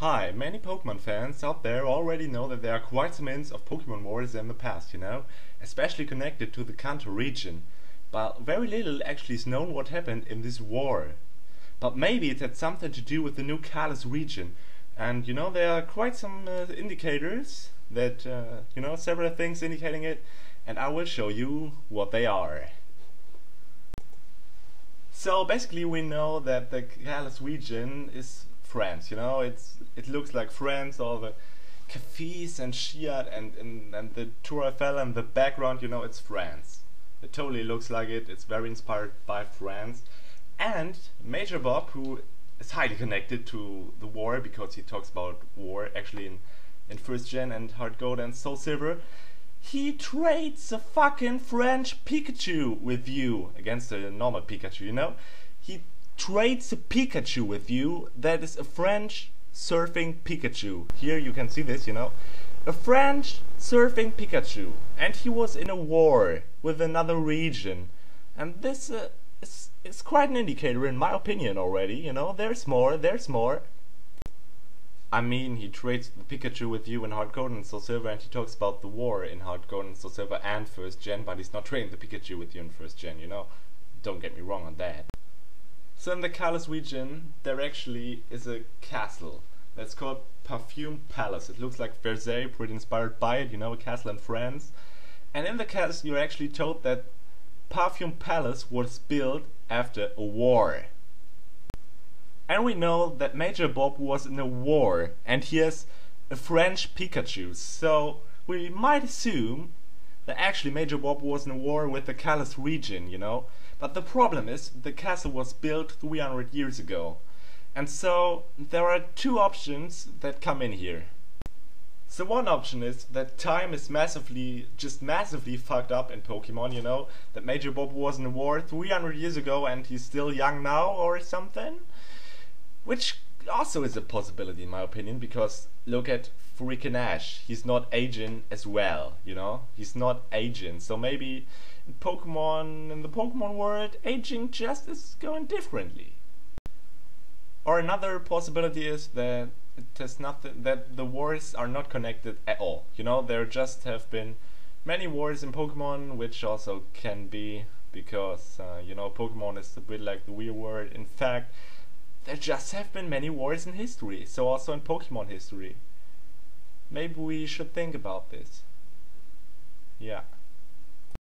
Hi, many Pokemon fans out there already know that there are quite some hints of Pokemon wars in the past, especially connected to the Kanto region. But very little actually is known what happened in this war. But maybe it had something to do with the new Kalos region. And there are quite some indicators that, several things indicating it, and I will show you what they are. So basically we know that the Kalos region is France, it looks like France, all the cafes and Shiat and the Tour Eiffel and the background, it's France. It totally looks like it, it's very inspired by France. And Major Bob, who is highly connected to the war because he talks about war actually in First Gen and Heart Gold and Soul Silver, he trades a fucking French Pikachu with you against a normal Pikachu, He trades a Pikachu with you that is a French surfing Pikachu. Here you can see this, a French surfing Pikachu, and he was in a war with another region, and this is quite an indicator in my opinion already, there's more. I mean, he trades the Pikachu with you in Heart Gold and Soul Silver, and he talks about the war in Heart Gold and Soul Silver and First Gen, but he's not trading the Pikachu with you in First Gen, Don't get me wrong on that. So in the Kalos region, there actually is a castle that's called Parfume Palace. It looks like Versailles, pretty inspired by it, a castle in France. And in the castle you're actually told that Parfume Palace was built after a war. And we know that Major Bob was in a war, and he has a French Pikachu, so we might assume that actually Major Bob was in a war with the Kalos region, But the problem is, the castle was built 300 years ago. And so, there are two options that come in here. So one option is that time is massively fucked up in Pokemon, That Major Bob was in a war 300 years ago and he's still young now or something. Which also is a possibility in my opinion, because look at freaking Ash. He's not aging as well, He's not aging, so maybe in the Pokemon world, aging just is going differently. Or another possibility is that that the wars are not connected at all. There just have been many wars in Pokemon, which also can be because Pokemon is a bit like the real world. In fact, there just have been many wars in history, so also in Pokemon history. Maybe we should think about this. Yeah.